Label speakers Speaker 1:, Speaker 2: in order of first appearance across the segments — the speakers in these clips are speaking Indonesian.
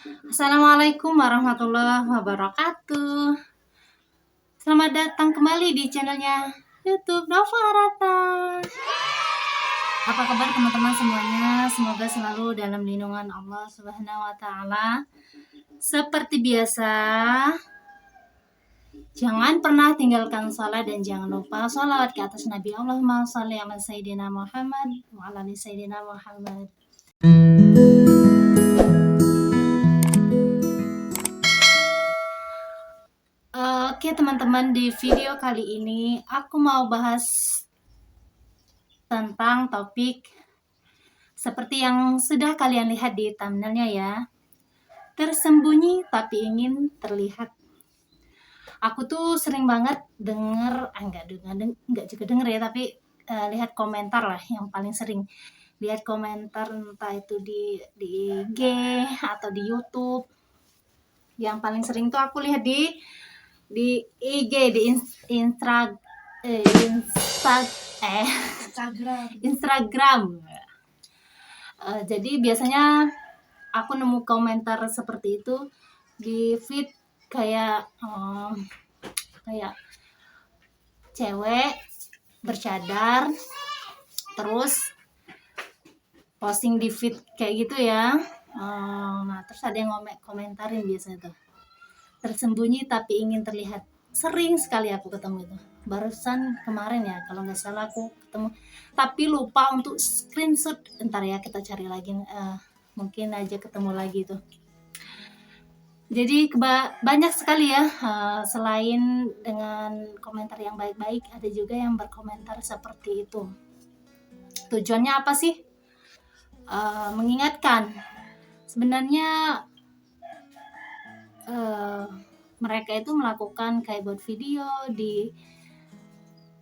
Speaker 1: Assalamualaikum warahmatullahi wabarakatuh. Selamat datang kembali di channelnya YouTube Nova Arata. Apa kabar teman-teman semuanya? Semoga selalu dalam lindungan Allah Subhanahu wa taala. Seperti biasa, jangan pernah tinggalkan sholat dan jangan lupa sholawat ke atas Nabi. Allahumma sholli ala sayyidina Muhammad wa ala ali sayyidina Muhammad. Oke teman-teman, di video kali ini aku mau bahas tentang topik seperti yang sudah kalian lihat di thumbnailnya ya. Tersembunyi tapi ingin terlihat. Aku tuh sering banget denger, enggak juga denger ya, tapi lihat komentar lah yang paling sering. Lihat komentar entah itu di IG atau di YouTube. Yang paling sering tuh aku lihat di IG, di Instagram. Jadi biasanya aku nemu komentar seperti itu di feed kayak cewek bercadar terus posting di feed kayak gitu ya. Nah terus ada yang komentarin biasanya tuh, tersembunyi tapi ingin terlihat. Sering sekali aku ketemu itu, barusan kemarin ya kalau nggak salah aku ketemu, tapi lupa untuk screenshot. Ntar ya kita cari lagi, mungkin aja ketemu lagi tuh. Jadi banyak sekali ya, selain dengan komentar yang baik-baik, ada juga yang berkomentar seperti itu. Tujuannya apa sih? Mengingatkan sebenarnya mereka itu melakukan kayak buat video di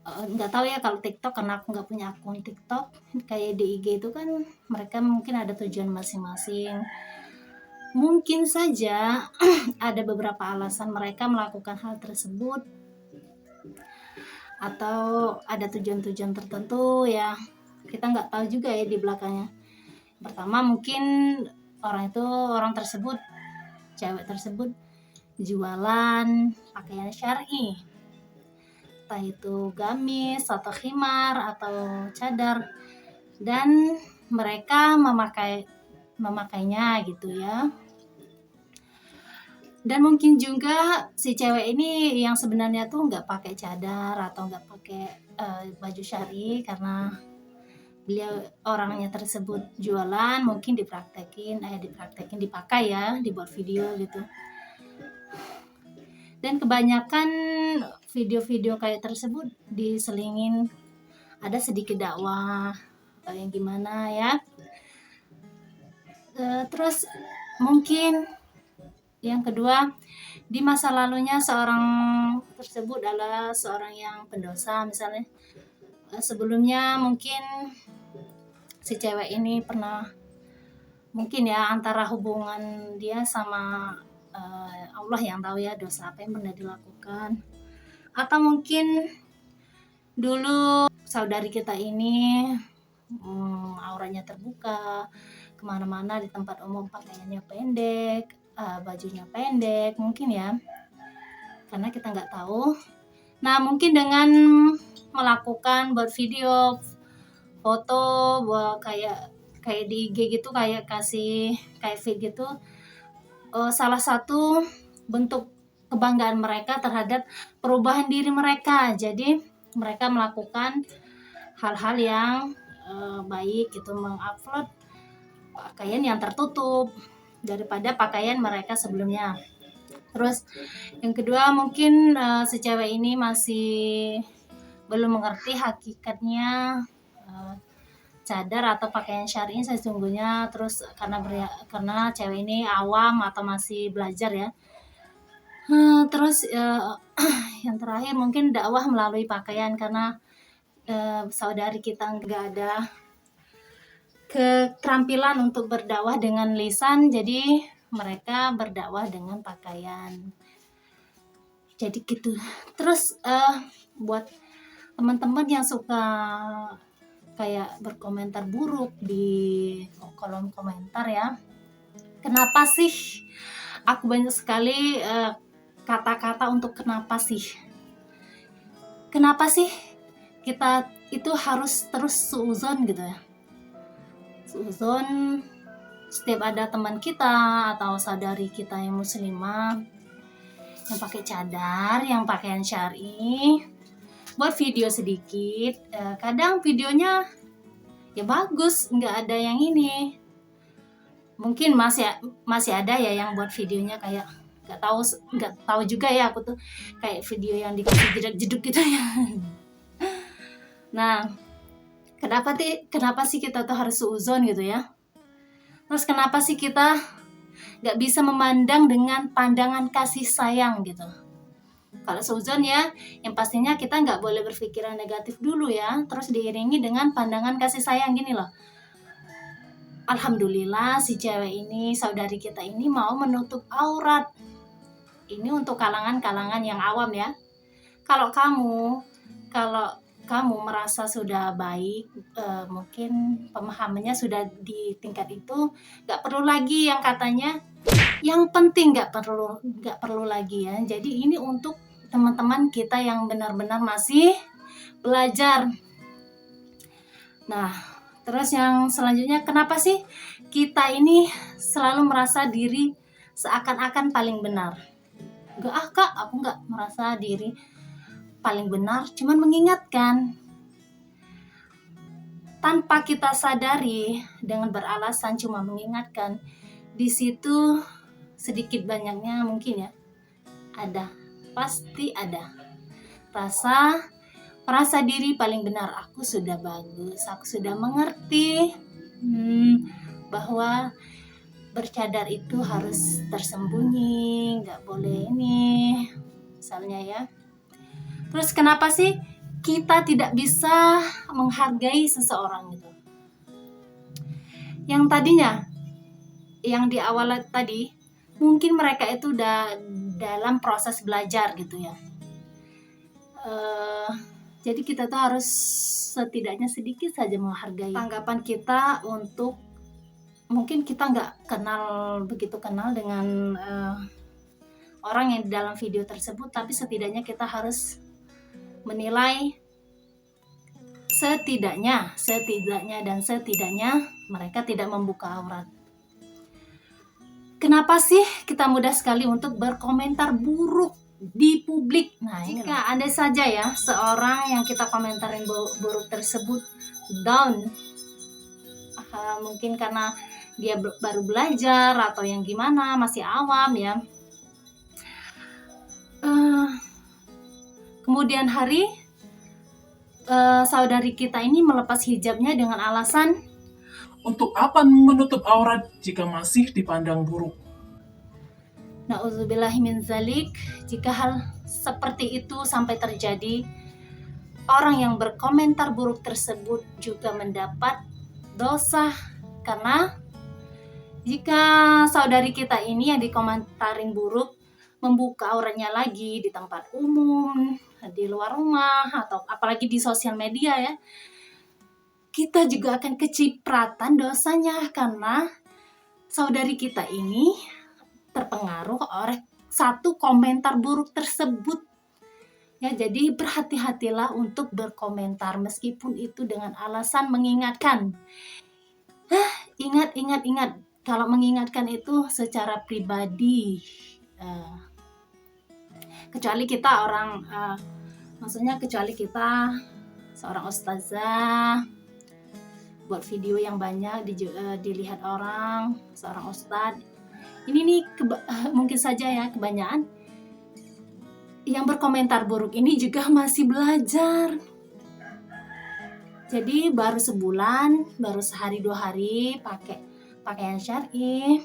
Speaker 1: nggak tahu ya kalau TikTok, karena aku nggak punya akun TikTok. Kayak di IG itu kan mereka mungkin ada tujuan masing-masing. Mungkin saja ada beberapa alasan mereka melakukan hal tersebut, atau ada tujuan-tujuan tertentu ya, kita nggak tahu juga ya di belakangnya. Pertama mungkin orang tersebut, cewek tersebut jualan pakaian syar'i, entah itu gamis atau khimar atau cadar, dan mereka memakainya gitu ya. Dan mungkin juga si cewek ini yang sebenarnya tuh nggak pakai cadar atau nggak pakai baju syar'i, karena beliau orangnya tersebut jualan, mungkin dipakai ya, dibuat video gitu. Dan kebanyakan video-video kayak tersebut diselingin ada sedikit dakwah yang gimana ya. Terus mungkin yang kedua, di masa lalunya seorang tersebut adalah seorang yang pendosa misalnya. Sebelumnya mungkin si cewek ini pernah, mungkin ya, antara hubungan dia sama Allah yang tahu ya dosa apa yang pernah dilakukan. Atau mungkin dulu saudari kita ini auranya terbuka, kemana-mana di tempat umum pakaiannya pendek, bajunya pendek mungkin ya, karena kita nggak tahu. Nah mungkin dengan melakukan buat video, foto, buat kayak di IG gitu, kayak kasih kayak feed gitu, salah satu bentuk kebanggaan mereka terhadap perubahan diri mereka. Jadi mereka melakukan hal-hal yang baik gitu, mengupload pakaian yang tertutup daripada pakaian mereka sebelumnya. Terus yang kedua mungkin si cewek ini masih belum mengerti hakikatnya cadar atau pakaian syar'i sesungguhnya. Terus karena cewek ini awam atau masih belajar ya. Terus yang terakhir mungkin dakwah melalui pakaian, karena saudari kita nggak ada keterampilan untuk berdakwah dengan lisan, jadi mereka berdakwah dengan pakaian. Jadi gitu. Terus buat teman-teman yang suka kayak berkomentar buruk di kolom komentar ya, Kenapa sih? Aku banyak sekali kata-kata untuk kenapa sih. Kenapa sih kita itu harus terus suuzon gitu ya. Suuzon setiap ada teman kita atau saudari kita yang muslimah yang pakai cadar, yang pakaian syar'i, buat video sedikit, kadang videonya ya bagus, nggak ada yang ini. Mungkin masih ada ya yang buat videonya kayak nggak tahu juga ya, aku tuh kayak video yang dikasih jeduk-jeduk gitu ya. Nah, kenapa sih kita tuh harus suuzon gitu ya? Terus kenapa sih kita nggak bisa memandang dengan pandangan kasih sayang gitu? Kalau suuzon ya, yang pastinya kita nggak boleh berpikiran negatif dulu ya, terus diiringi dengan pandangan kasih sayang gini loh. Alhamdulillah si cewek ini, saudari kita ini mau menutup aurat. Ini untuk kalangan-kalangan yang awam ya. Kalau kamu merasa sudah baik, mungkin pemahamannya sudah di tingkat itu, nggak perlu lagi yang katanya yang penting, nggak perlu lagi ya. Jadi ini untuk teman-teman kita yang benar-benar masih belajar. Nah, terus yang selanjutnya, kenapa sih kita ini selalu merasa diri seakan-akan paling benar? Enggak kak, aku nggak merasa diri paling benar, cuman mengingatkan. Tanpa kita sadari, dengan beralasan cuma mengingatkan, di situ sedikit banyaknya mungkin ya pasti ada merasa diri paling benar. Aku sudah bagus, aku sudah mengerti bahwa bercadar itu harus tersembunyi, nggak boleh ini misalnya ya. Terus kenapa sih kita tidak bisa menghargai seseorang gitu? Yang tadinya, yang di awal tadi, mungkin mereka itu udah dalam proses belajar gitu ya. Jadi kita tuh harus setidaknya sedikit saja menghargai tanggapan kita untuk, mungkin kita nggak begitu kenal dengan orang yang di dalam video tersebut, tapi setidaknya kita harus menilai setidaknya mereka tidak membuka aurat. Kenapa sih kita mudah sekali untuk berkomentar buruk di publik? Nah, jika andai saja ya seorang yang kita komentarin buruk tersebut down, mungkin karena dia baru belajar atau yang gimana, masih awam ya. Kemudian hari saudari kita ini melepas hijabnya dengan alasan,
Speaker 2: untuk apa menutup aurat jika masih dipandang buruk?
Speaker 1: Na'udzubillahi min zalik. Jika hal seperti itu sampai terjadi, orang yang berkomentar buruk tersebut juga mendapat dosa, karena jika saudari kita ini yang dikomentarin buruk membuka auratnya lagi di tempat umum, di luar rumah, atau apalagi di sosial media ya, kita juga akan kecipratan dosanya, karena saudari kita ini terpengaruh oleh satu komentar buruk tersebut. Ya, jadi berhati-hatilah untuk berkomentar meskipun itu dengan alasan mengingatkan. Ingat. Kalau mengingatkan itu secara pribadi, kecuali kita kecuali kita seorang ustazah buat video yang banyak dilihat orang, seorang ustadz. Ini nih mungkin saja ya kebanyakan yang berkomentar buruk ini juga masih belajar. Jadi baru sebulan, baru sehari 2 hari pakai pakaian syar'i,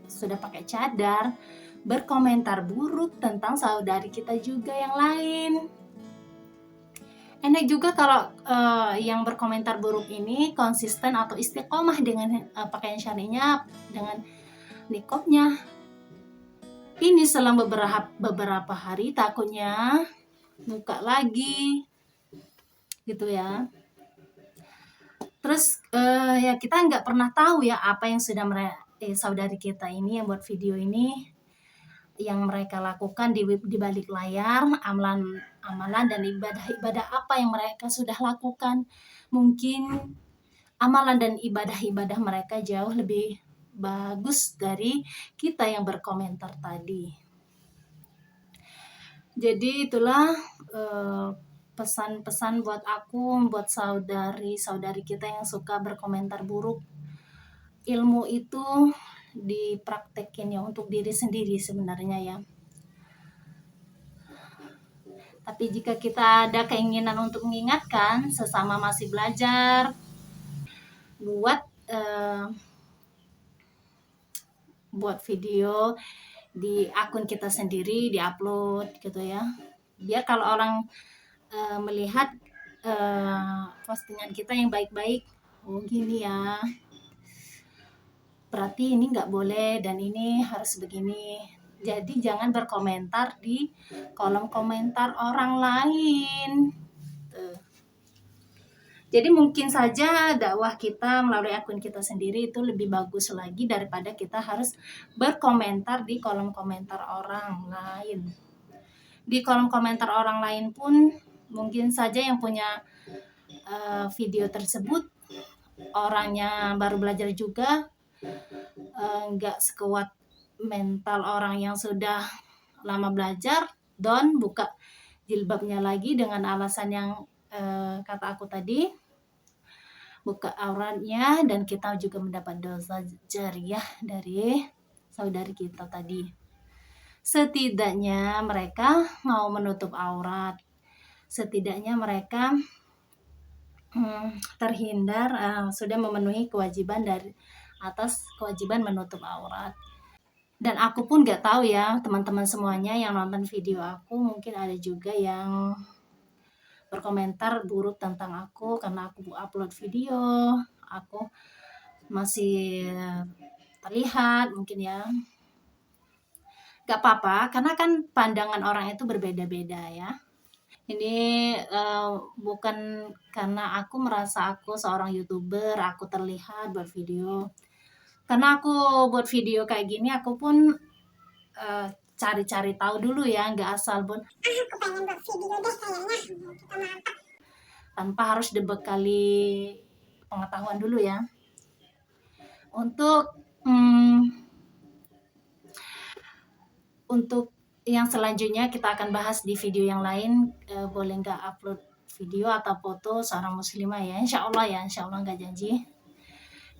Speaker 1: sudah pakai cadar, berkomentar buruk tentang saudari kita juga yang lain. Enak juga kalau yang berkomentar buruk ini konsisten atau istiqomah dengan pakaian syar'inya, dengan niqabnya. Ini selang beberapa hari takutnya buka lagi gitu ya. Terus ya kita nggak pernah tahu ya apa yang sudah saudari kita ini yang buat video ini, yang mereka lakukan di balik layar, amalan dan ibadah-ibadah apa yang mereka sudah lakukan. Mungkin amalan dan ibadah-ibadah mereka jauh lebih bagus dari kita yang berkomentar tadi. Jadi itulah pesan-pesan buat aku, buat saudari-saudari kita yang suka berkomentar buruk. Ilmu itu dipraktekin ya untuk diri sendiri sebenarnya ya. Tapi jika kita ada keinginan untuk mengingatkan sesama masih belajar, buat video di akun kita sendiri, diupload gitu ya. Biar kalau orang melihat postingan kita yang baik-baik, oh gini ya, berarti ini nggak boleh dan ini harus begini. Jadi jangan berkomentar di kolom komentar orang lain. Jadi mungkin saja dakwah kita melalui akun kita sendiri itu lebih bagus lagi daripada kita harus berkomentar di kolom komentar orang lain. Di kolom komentar orang lain pun mungkin saja yang punya video tersebut orangnya baru belajar juga, nggak sekuat mental orang yang sudah lama belajar, dan buka jilbabnya lagi dengan alasan yang kata aku tadi, buka auratnya, dan kita juga mendapat dosa jariah dari saudari kita tadi. Setidaknya mereka mau menutup aurat, setidaknya mereka terhindar, sudah memenuhi kewajiban dari atas kewajiban menutup aurat. Dan aku pun nggak tahu ya teman-teman semuanya yang nonton video aku, mungkin ada juga yang berkomentar buruk tentang aku karena aku upload video, aku masih terlihat mungkin ya. Gak apa-apa, karena kan pandangan orang itu berbeda-beda ya. Ini bukan karena aku merasa aku seorang YouTuber, aku terlihat buat video. Karena aku buat video kayak gini, aku pun cari-cari tahu dulu ya, nggak asal buat
Speaker 3: aku pengen buat video deh kayaknya kita mantap
Speaker 1: tanpa harus dibekali pengetahuan dulu ya. Untuk yang selanjutnya kita akan bahas di video yang lain. Boleh nggak upload video atau foto seorang muslimah ya, insya Allah nggak janji.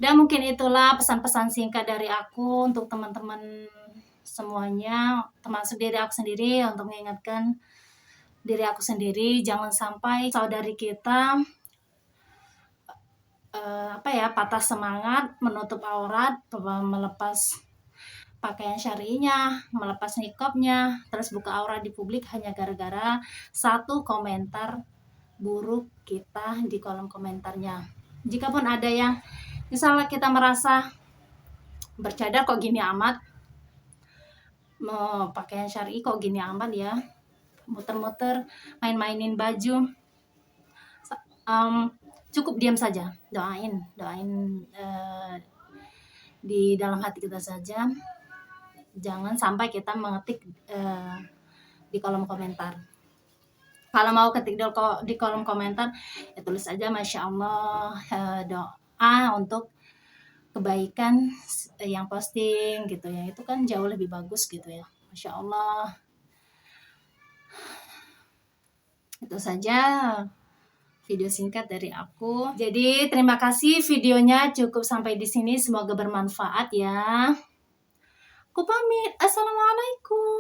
Speaker 1: Dan mungkin itulah pesan-pesan singkat dari aku untuk teman-teman semuanya, termasuk diri aku sendiri, untuk mengingatkan diri aku sendiri, jangan sampai saudari kita patah semangat, menutup aurat, melepas pakaian syar'inya, melepas niqabnya, terus buka aurat di publik hanya gara-gara satu komentar buruk kita di kolom komentarnya. Jikapun ada yang misalnya kita merasa bercadar kok gini amat, mau pakaian syar'i kok gini amat ya, muter-muter, main-mainin baju, cukup diam saja, doain di dalam hati kita saja. Jangan sampai kita mengetik di kolom komentar. Kalau mau ketik di kolom komentar, ya tulis aja Masya Allah, doa untuk kebaikan yang posting gitu ya. Itu kan jauh lebih bagus gitu ya. Masya Allah. Itu saja video singkat dari aku. Jadi terima kasih, videonya cukup sampai di sini. Semoga bermanfaat ya. Aku pamit. Assalamualaikum.